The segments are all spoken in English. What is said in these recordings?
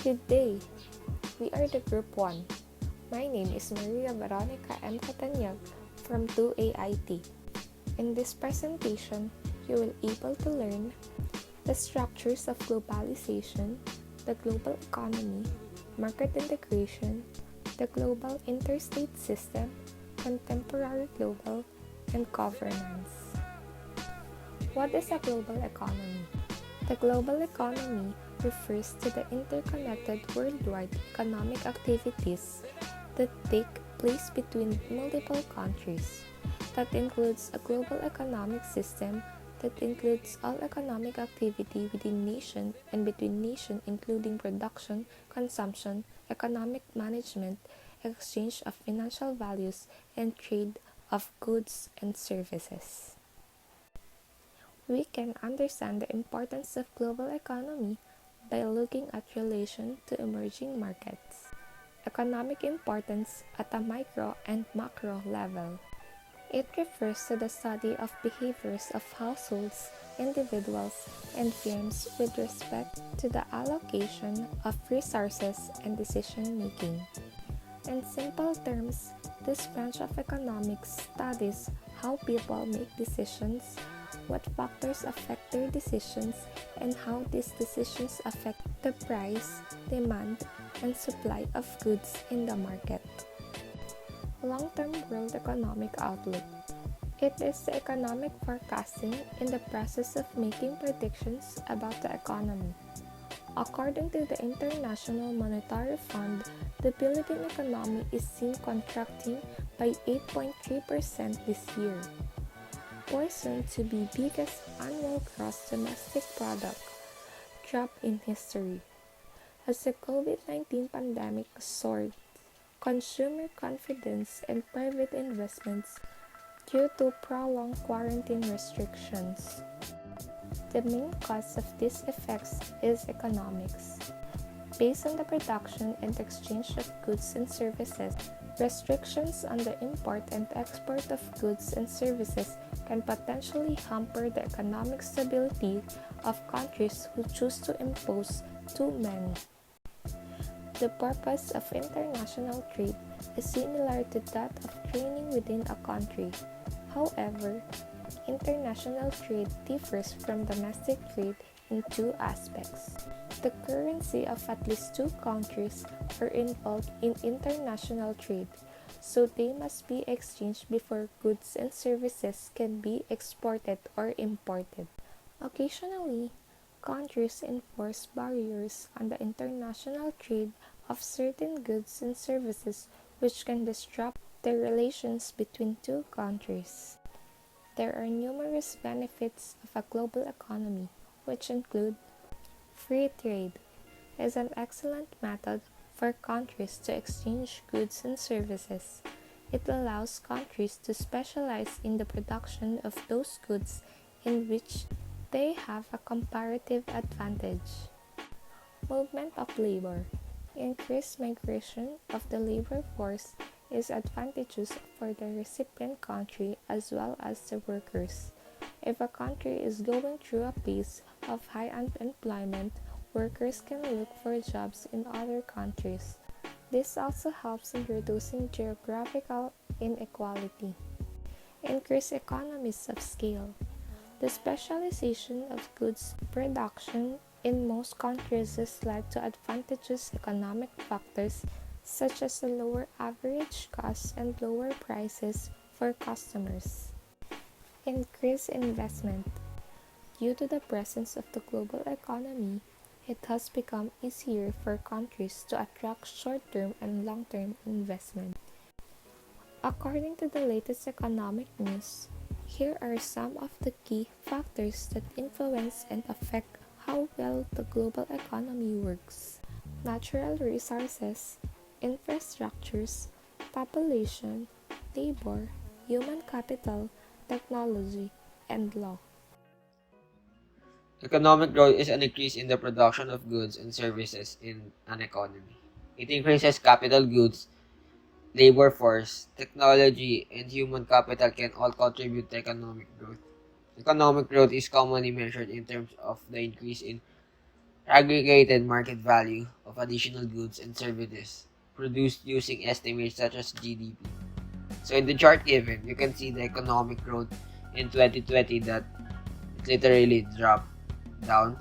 Good day. We are the Group 1. My name is Maria Veronica M. Catanyag from 2AIT. In this presentation, you will able to learn the structures of globalization, the global economy, market integration, the global interstate system, contemporary global, and governance. What is a global economy? The global economy refers to the interconnected worldwide economic activities that take place between multiple countries. That includes a global economic system that includes all economic activity within nation and between nation, including production, consumption, economic management, exchange of financial values, and trade of goods and services. We can understand the importance of global economy by looking at relation to emerging markets. Economic importance at a micro and macro level. It refers to the study of behaviors of households, individuals, and firms with respect to the allocation of resources and decision making. In simple terms, this branch of economics studies how people make decisions, what factors affect their decisions, and how these decisions affect the price, demand, and supply of goods in the market. Long-term world economic outlook. It is the economic forecasting in the process of making predictions about the economy. According to the International Monetary Fund, the Philippine economy is seen contracting by 8.3% this year, poisoned to be biggest annual gross domestic product drop in history. As the COVID-19 pandemic soared, consumer confidence and private investments due to prolonged quarantine restrictions. The main cause of these effects is economics. Based on the production and exchange of goods and services, restrictions on the import and export of goods and services can potentially hamper the economic stability of countries who choose to impose too many. The purpose of international trade is similar to that of trading within a country. However, international trade differs from domestic trade in two aspects. The currency of at least two countries are involved in international trade, so they must be exchanged before goods and services can be exported or imported. Occasionally, countries enforce barriers on the international trade of certain goods and services which can disrupt the relations between two countries. There are numerous benefits of a global economy, which include free trade is an excellent method for countries to exchange goods and services. It allows countries to specialize in the production of those goods in which they have a comparative advantage. Movement of labor. Increased migration of the labor force is advantageous for the recipient country as well as the workers. If a country is going through a phase of high unemployment, workers can look for jobs in other countries. This also helps in reducing geographical inequality. Increase economies of scale. The specialization of goods production in most countries has led to advantageous economic factors such as a lower average cost and lower prices for customers. Increase investment. Due to the presence of the global economy, it has become easier for countries to attract short-term and long-term investment. According to the latest economic news, here are some of the key factors that influence and affect how well the global economy works. Natural resources, infrastructures, population, labor, human capital, technology, and law. Economic growth is an increase in the production of goods and services in an economy. It increases capital goods, labor force, technology, and human capital can all contribute to economic growth. Economic growth is commonly measured in terms of the increase in aggregated market value of additional goods and services produced using estimates such as GDP. So in the chart given, you can see the economic growth in 2020 that it literally dropped down,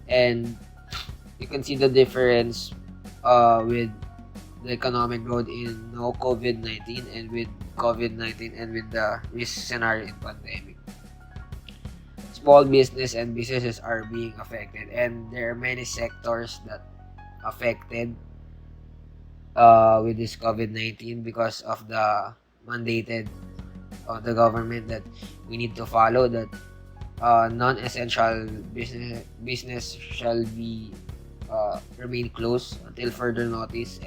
and you can see the difference with the economic growth in no COVID-19 and with COVID-19 and with the risk scenario in pandemic. Small business and businesses are being affected, and there are many sectors that affected with this COVID-19 because of the mandated of the government that we need to follow that non-essential business shall be remain closed until further notice,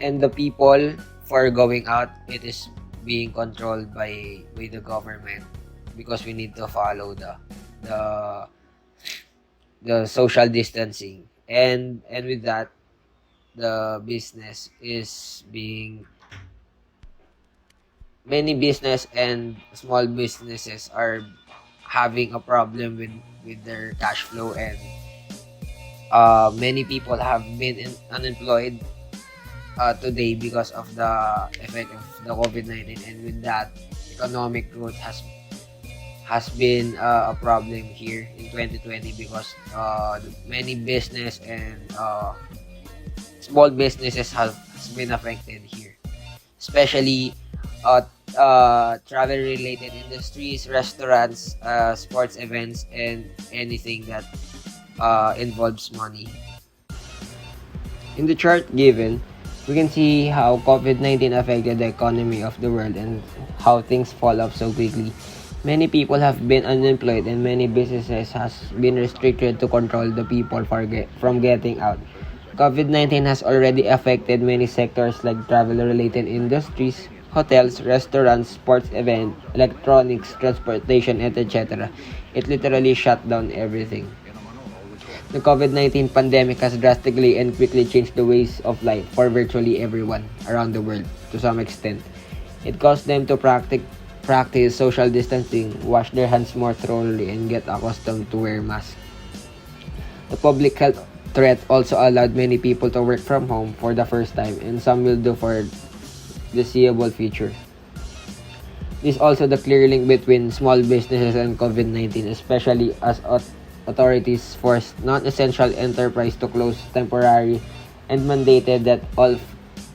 and the people for going out, it is being controlled by the government because we need to follow the the social distancing, and with that the business is being many business and small businesses are having a problem with their cash flow, and many people have been unemployed today because of the effect of the COVID-19, and with that economic growth has been a problem here in 2020 because many business and small businesses has been affected here, especially travel related industries, restaurants, sports events, and anything that involves money. In the chart given, we can see how COVID-19 affected the economy of the world and how things fall off so quickly. Many people have been unemployed, and many businesses has been restricted to control the people from getting out. COVID-19 has already affected many sectors like travel-related industries, hotels, restaurants, sports events, electronics, transportation, etc. It literally shut down everything. The COVID-19 pandemic has drastically and quickly changed the ways of life for virtually everyone around the world to some extent. It caused them to practice social distancing, wash their hands more thoroughly, and get accustomed to wear masks. The public health threat also allowed many people to work from home for the first time, and some will do for the foreseeable future. This is also the clear link between small businesses and COVID-19, especially as authorities forced non-essential enterprise to close temporarily and mandated that all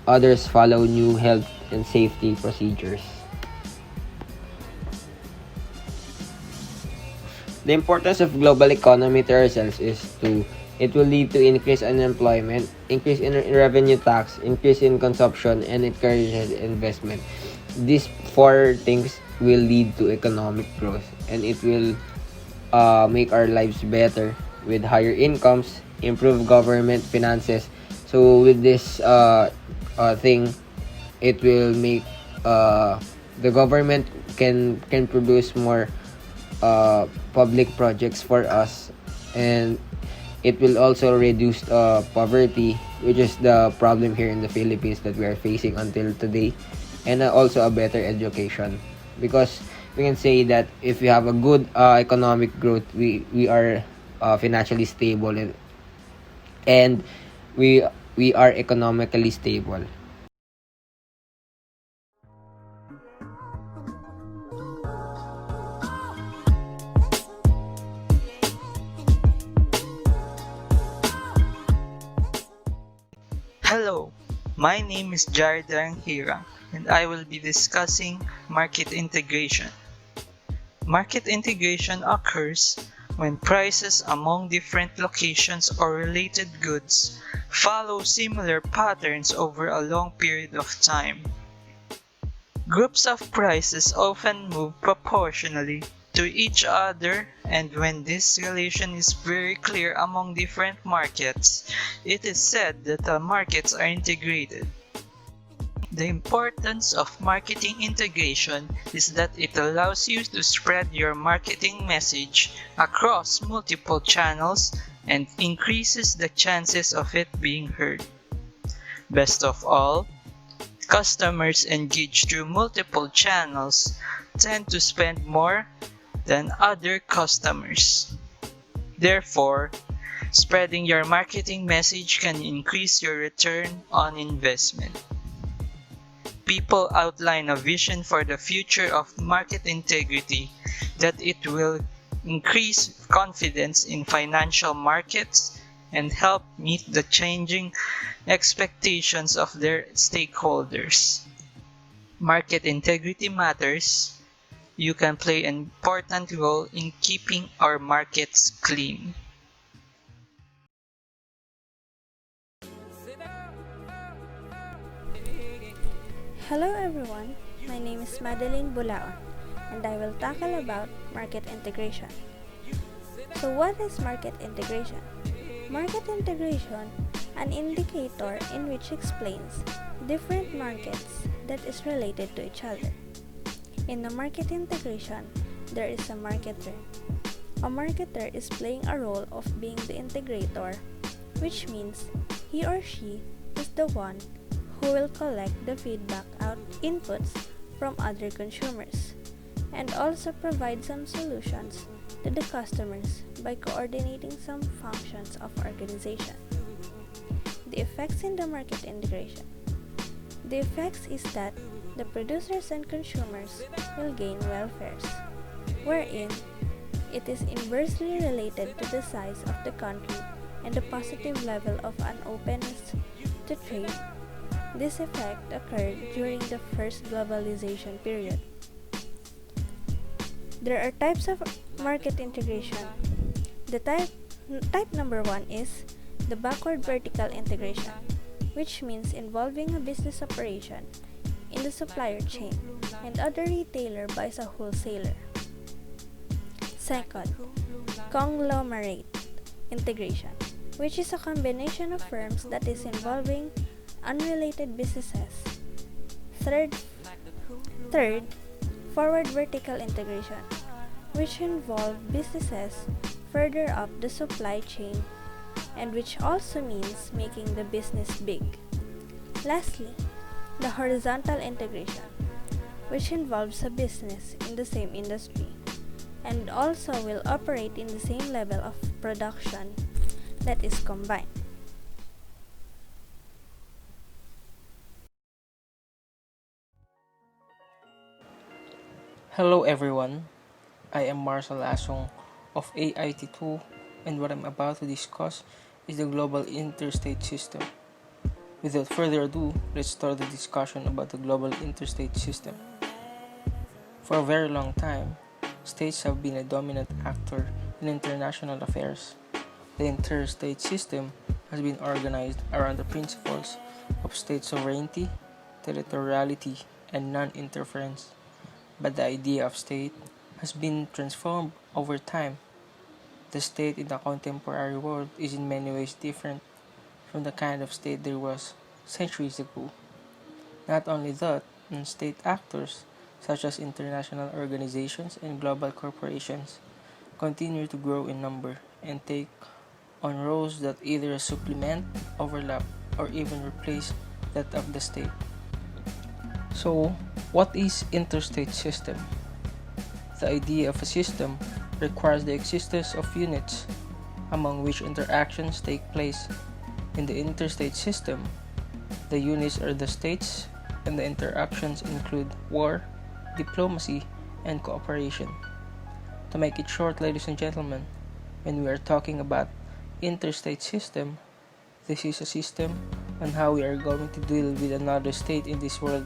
others follow new health and safety procedures. The importance of global economy to ourselves is it will lead to increase in unemployment, increase in revenue tax, increase in consumption, and encourages investment. These four things will lead to economic growth, and it will make our lives better with higher incomes, improve government finances. So with this thing, it will make the government can produce more public projects for us, and it will also reduce poverty, which is the problem here in the Philippines that we are facing until today, and also a better education, because we can say that if we have a good economic growth, we are financially stable, and we are economically stable. Hello, my name is Jardan Hira, and I will be discussing market integration. Market integration occurs when prices among different locations or related goods follow similar patterns over a long period of time. Groups of prices often move proportionally to each other, and when this relation is very clear among different markets, it is said that the markets are integrated. The importance of marketing integration is that it allows you to spread your marketing message across multiple channels and increases the chances of it being heard. Best of all, customers engaged through multiple channels tend to spend more than other customers. Therefore, spreading your marketing message can increase your return on investment. People outline a vision for the future of market integrity that it will increase confidence in financial markets and help meet the changing expectations of their stakeholders. Market integrity matters. You can play an important role in keeping our markets clean. Hello everyone, my name is Madeline Bulaon and I will tackle about market integration. So what is market integration? Market integration, an indicator in which explains different markets that is related to each other. In the market integration, there is a marketer. A marketer is playing a role of being the integrator, which means he or she is the one who will collect the feedback inputs from other consumers and also provide some solutions to the customers by coordinating some functions of organization. The effects in the market integration. The effects is that the producers and consumers will gain welfares, wherein it is inversely related to the size of the country and the positive level of an openness to trade. This effect occurred during the first globalization period. There are types of market integration. The type number 1 is the backward vertical integration, which means involving a business operation in the supplier chain and other retailer buys a wholesaler. Second, conglomerate integration, which is a combination of firms that is involving unrelated businesses. Third, forward vertical integration, which involve businesses further up the supply chain and which also means making the business big. Lastly, the horizontal integration, which involves a business in the same industry and also will operate in the same level of production that is combined. Hello everyone, I am Marcel Asong of AIT2 and what I'm about to discuss is the global interstate system. Without further ado, let's start the discussion about the global interstate system. For a very long time, states have been a dominant actor in international affairs. The interstate system has been organized around the principles of state sovereignty, territoriality, and non-interference. But the idea of state has been transformed over time. The state in the contemporary world is in many ways different from the kind of state there was centuries ago. Not only that, non-state actors, such as international organizations and global corporations, continue to grow in number and take on roles that either supplement, overlap, or even replace that of the state. So, what is interstate system? The idea of a system requires the existence of units among which interactions take place. In the interstate system, the units are the states and the interactions include war, diplomacy, and cooperation. To make it short, ladies and gentlemen, when we are talking about interstate system, this is a system on how we are going to deal with another state in this world,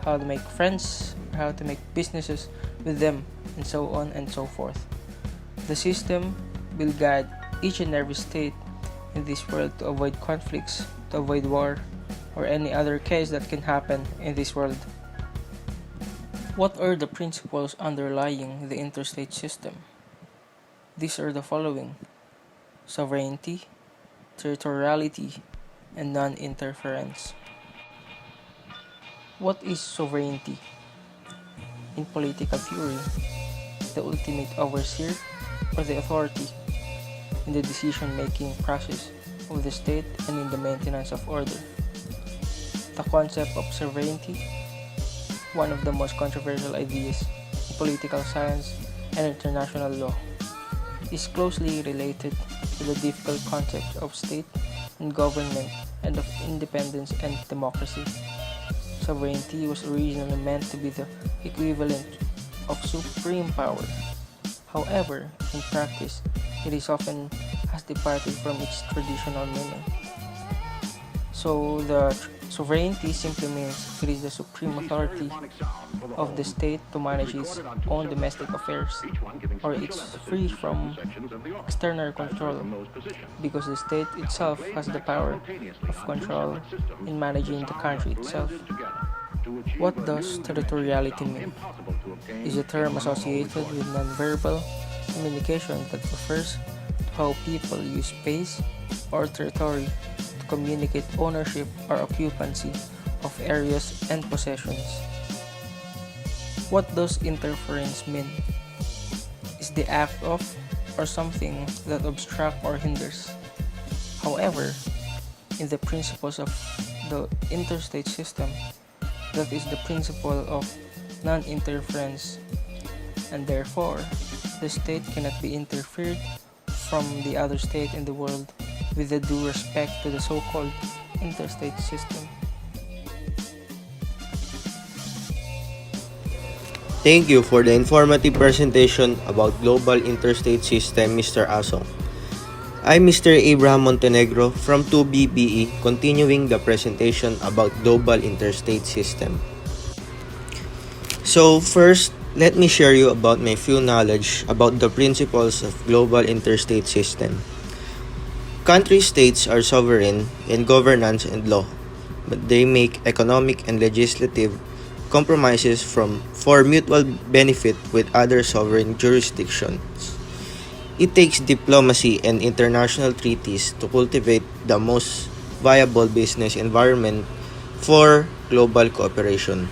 how to make friends, how to make businesses with them, and so on and so forth. The system will guide each and every state in this world to avoid conflicts, to avoid war, or any other case that can happen in this world. What are the principles underlying the interstate system? These are the following: sovereignty, territoriality, and non-interference. What is sovereignty? In political theory, the ultimate overseer or the authority in the decision-making process of the state and in the maintenance of order. The concept of sovereignty, one of the most controversial ideas in political science and international law. is closely related to the difficult concepts of state and government and of independence and democracy. Sovereignty was originally meant to be the equivalent of supreme power. However, in practice, it is often has departed from its traditional meaning. So the sovereignty simply means it is the supreme authority of the state to manage its own domestic affairs, or it's free from external control because the state itself has the power of control in managing the country itself. What does territoriality mean? Is a term associated with nonverbal communication that refers to how people use space or territory to communicate ownership or occupancy of areas and possessions. What does interference mean? Is the act of or something that obstructs or hinders. However, in the principles of the interstate system, that is the principle of non-interference, and therefore, the state cannot be interfered from the other state in the world with the due respect to the so-called interstate system. Thank you for the informative presentation about global interstate system, Mr. Asong. I'm Mr. Abraham Montenegro from 2BBE, continuing the presentation about global interstate system. So first, let me share you about my few knowledge about the principles of global interstate system. Country-states are sovereign in governance and law, but they make economic and legislative compromises for mutual benefit with other sovereign jurisdictions. It takes diplomacy and international treaties to cultivate the most viable business environment for global cooperation.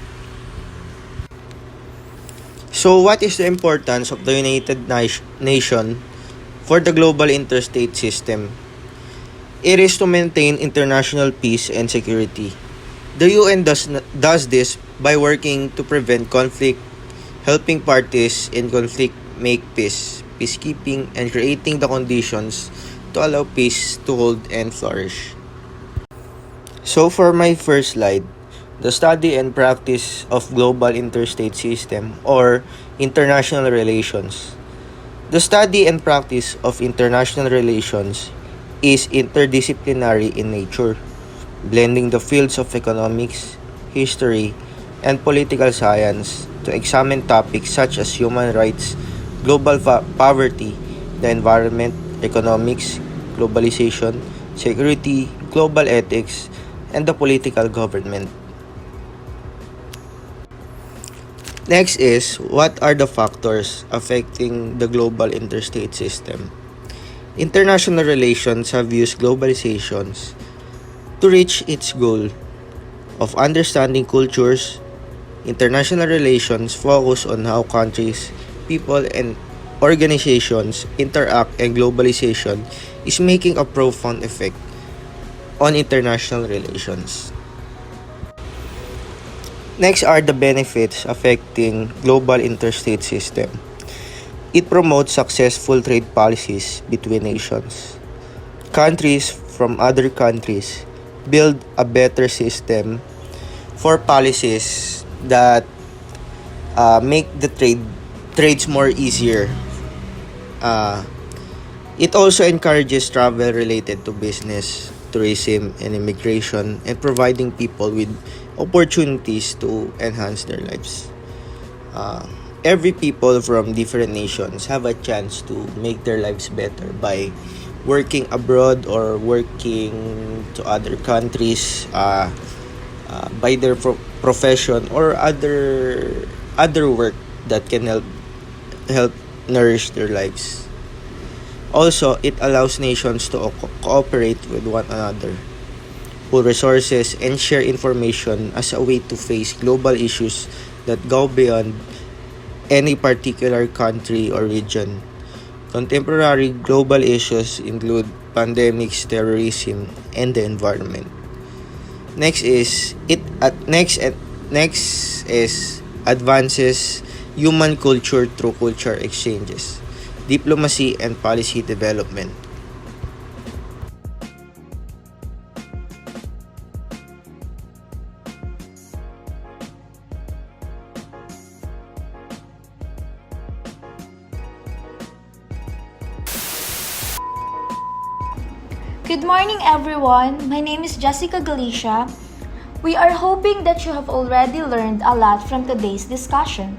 So what is the importance of the United Nations for the global interstate system? It is to maintain international peace and security. The UN does this by working to prevent conflict, helping parties in conflict make peacekeeping, and creating the conditions to allow peace to hold and flourish. So for my first slide, the study and practice of global interstate system or international relations. The study and practice of international relations is interdisciplinary in nature, blending the fields of economics, history, and political science to examine topics such as human rights, global poverty, the environment, economics, globalization, security, global ethics, and the political government. Next is, what are the factors affecting the global interstate system? International relations have used globalizations to reach its goal of understanding cultures. International relations focus on how countries, people, and organizations interact, and globalization is making a profound effect on international relations. Next are the benefits affecting global interstate system. It promotes successful trade policies between nations. Countries from other countries build a better system for policies that make the trades more easier. It also encourages travel related to business, tourism, and immigration, and providing people with opportunities to enhance their lives. Every people from different nations have a chance to make their lives better by working abroad or working to other countries, by their profession or other work that can help nourish their lives. Also, it allows nations to cooperate with one another, pool resources, and share information as a way to face global issues that go beyond any particular country or region. Contemporary global issues include pandemics, terrorism, and the environment. Next is advances human culture through culture exchanges. diplomacy, and policy development. Good morning, everyone. My name is Jessica Galicia. We are hoping that you have already learned a lot from today's discussion.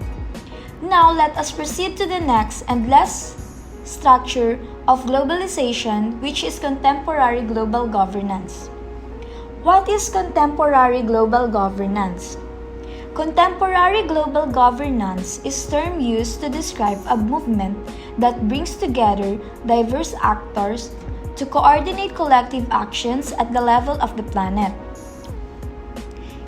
Now, let us proceed to the next and less structure of globalization, which is contemporary global governance. What is contemporary global governance? Contemporary global governance is a term used to describe a movement that brings together diverse actors to coordinate collective actions at the level of the planet.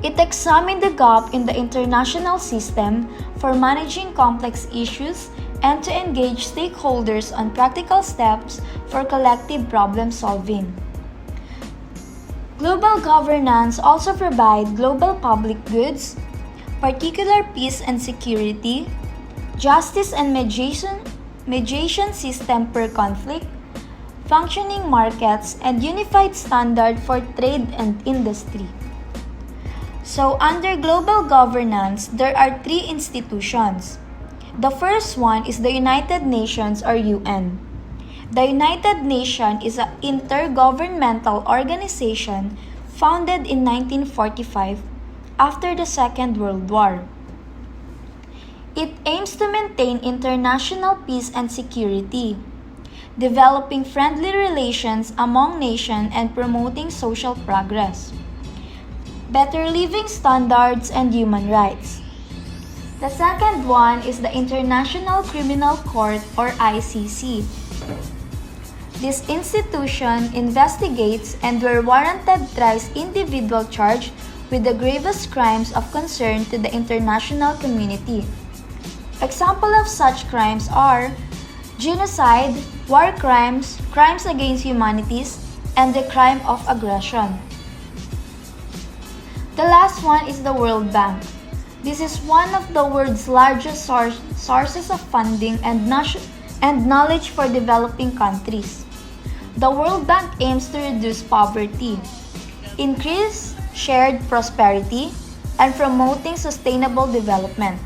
It examined the gap in the international system for managing complex issues and to engage stakeholders on practical steps for collective problem solving. Global governance also provides global public goods, particular peace and security, justice and mediation system per conflict, functioning markets, and unified standard for trade and industry. So, under global governance, there are three institutions. The first one is the United Nations or UN. The United Nations is an intergovernmental organization founded in 1945 after the Second World War. It aims to maintain international peace and security, developing friendly relations among nations and promoting social progress, better living standards, and human rights. The second one is the International Criminal Court or ICC. This institution investigates and where warranted tries individuals charged with the gravest crimes of concern to the international community. Examples of such crimes are genocide, war crimes, crimes against humanity, and the crime of aggression. The last one is the World Bank. This is one of the world's largest sources of funding and knowledge for developing countries. The World Bank aims to reduce poverty, increase shared prosperity, and promoting sustainable development.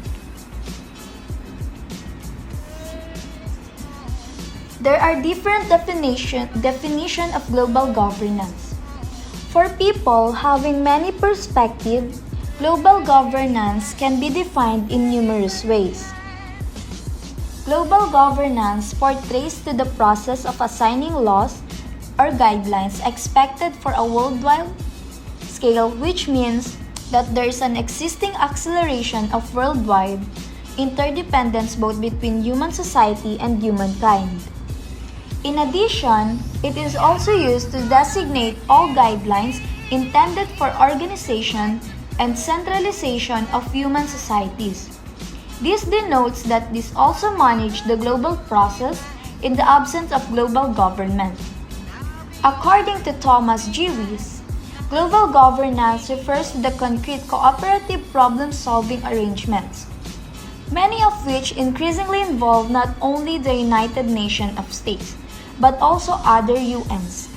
There are different definitions of global governance. For people having many perspectives, global governance can be defined in numerous ways. Global governance portrays to the process of assigning laws or guidelines expected for a worldwide scale, which means that there is an existing acceleration of worldwide interdependence both between human society and humankind. In addition, it is also used to designate all guidelines intended for organization and centralization of human societies. This denotes that this also manage the global process in the absence of global government. According to Thomas G. Weiss, global governance refers to the concrete cooperative problem-solving arrangements, many of which increasingly involve not only the United Nations of States, but also other UNs,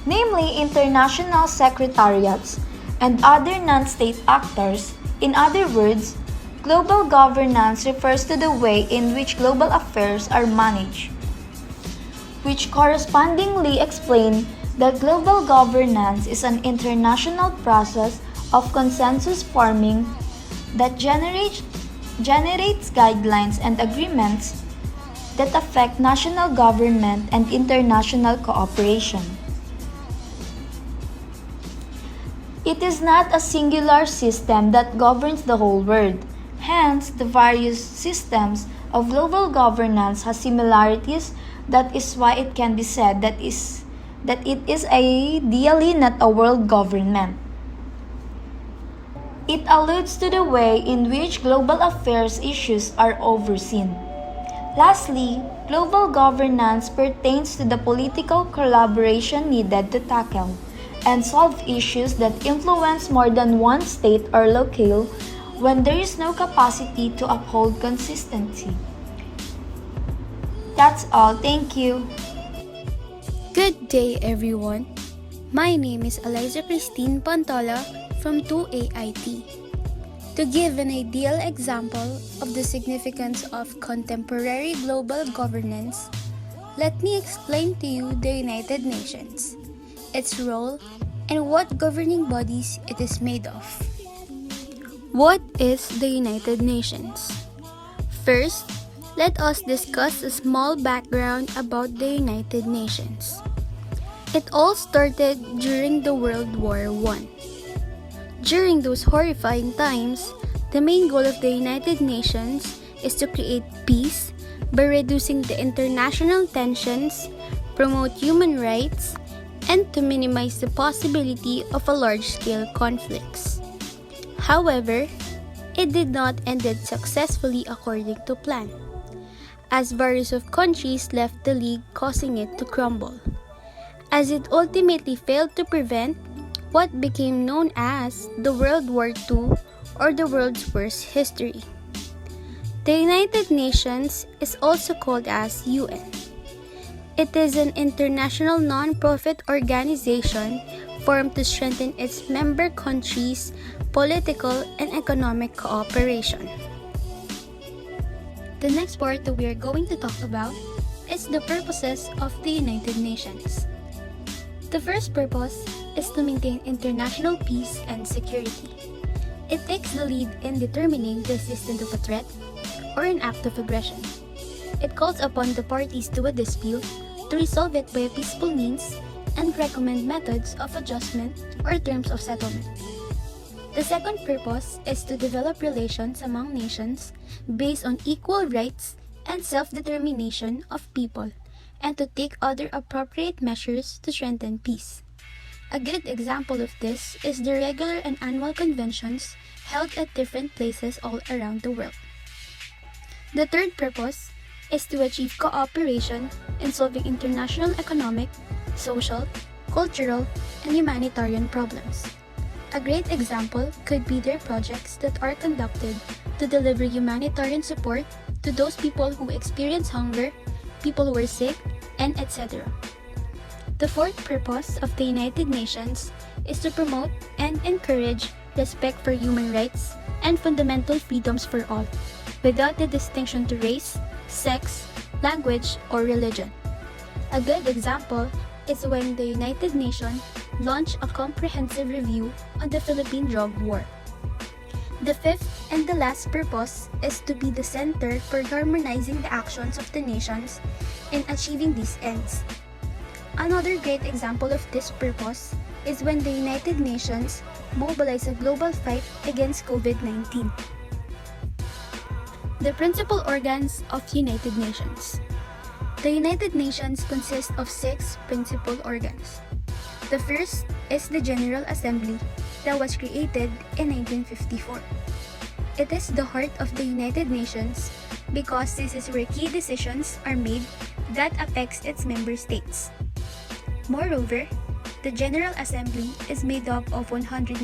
namely international secretariats and other non-state actors. In other words, global governance refers to the way in which global affairs are managed, which correspondingly explain that global governance is an international process of consensus forming that generates guidelines and agreements that affect national government and international cooperation. It is not a singular system that governs the whole world. Hence, the various systems of global governance have similarities. That is why it can be said that it is ideally not a world government. It alludes to the way in which global affairs issues are overseen. Lastly, global governance pertains to the political collaboration needed to tackle and solve issues that influence more than one state or locale when there is no capacity to uphold consistency. That's all. Thank you. Good day, everyone. My name is Eliza Christine Pantola from 2AIT. To give an ideal example of the significance of contemporary global governance, let me explain to you the United Nations, its role, and what governing bodies it is made of. What is the United Nations? First, let us discuss a small background about the United Nations. It all started during the World War I. During those horrifying times, the main goal of the United Nations is to create peace by reducing the international tensions, promote human rights, and to minimize the possibility of a large-scale conflicts. However, it did not end successfully according to plan, as various of countries left the league, causing it to crumble, as it ultimately failed to prevent what became known as the World War II, or the world's worst history. The United Nations is also called as UN. It is an international non-profit organization formed to strengthen its member countries' political and economic cooperation. The next part that we are going to talk about is the purposes of the United Nations. The first purpose is to maintain international peace and security. It takes the lead in determining the existence of a threat or an act of aggression. It calls upon the parties to a dispute to resolve it by peaceful means and recommend methods of adjustment or terms of settlement. The second purpose is to develop relations among nations based on equal rights and self-determination of people, and to take other appropriate measures to strengthen peace. A good example of this is the regular and annual conventions held at different places all around the world. The third purpose is to achieve cooperation in solving international economic, social, cultural, and humanitarian problems. A great example could be their projects that are conducted to deliver humanitarian support to those people who experience hunger, people who are sick, and etc. The fourth purpose of the United Nations is to promote and encourage respect for human rights and fundamental freedoms for all, without the distinction to race, sex, language, or religion. A good example is when the United Nations launched a comprehensive review on the Philippine drug war. The fifth and the last purpose is to be the center for harmonizing the actions of the nations in achieving these ends. Another great example of this purpose is when the United Nations mobilized a global fight against COVID-19. The principal organs of United Nations. The United Nations consists of 6 principal organs. The first is the General Assembly that was created in 1954. It is the heart of the United Nations because this is where key decisions are made that affects its member states. Moreover, the General Assembly is made up of 193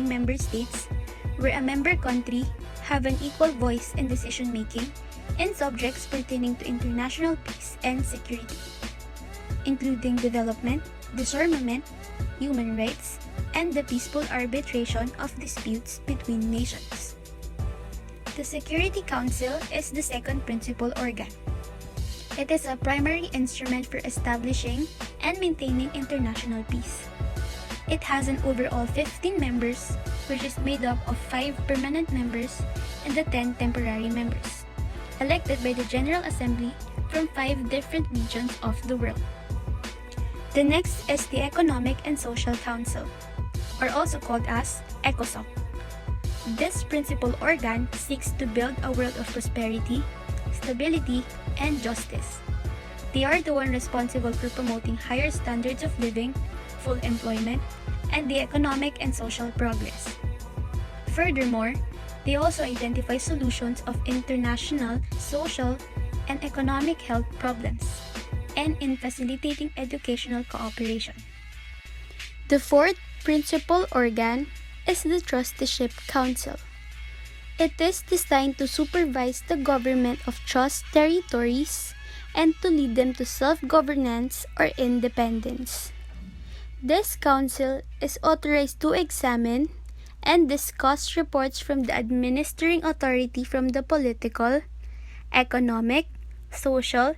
member states where a member country have an equal voice in decision-making in subjects pertaining to international peace and security, including development, disarmament, human rights, and the peaceful arbitration of disputes between nations. The Security Council is the second principal organ. It is a primary instrument for establishing and maintaining international peace. It has an overall 15 members, which is made up of 5 permanent members and the 10 temporary members, elected by the General Assembly from 5 different regions of the world. The next is the Economic and Social Council, or also called as ECOSOC. This principal organ seeks to build a world of prosperity, stability, and justice. They are the one responsible for promoting higher standards of living, full employment, and the economic and social progress. Furthermore, they also identify solutions of international, social, and economic health problems, and in facilitating educational cooperation. The fourth principal organ is the Trusteeship Council. It is designed to supervise the government of trust territories and to lead them to self-governance or independence. This council is authorized to examine and discuss reports from the administering authority from the political, economic, social,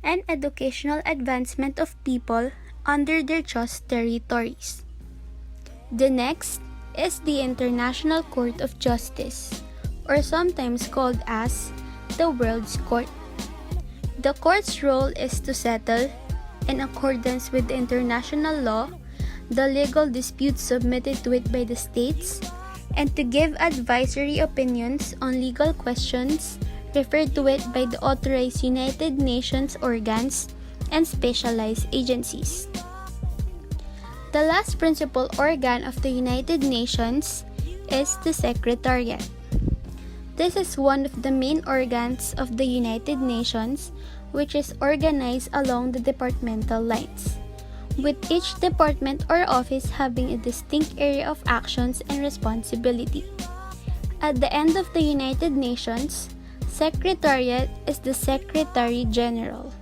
and educational advancement of people under their just territories. The next is the International Court of Justice, or sometimes called as the World's Court. The court's role is to settle, in accordance with international law, the legal disputes submitted to it by the states, and to give advisory opinions on legal questions referred to it by the authorized United Nations organs and specialized agencies. The last principal organ of the United Nations is the Secretariat. This is one of the main organs of the United Nations, which is organized along the departmental lines, with each department or office having a distinct area of actions and responsibility. At the end of the United Nations, Secretariat is the Secretary General.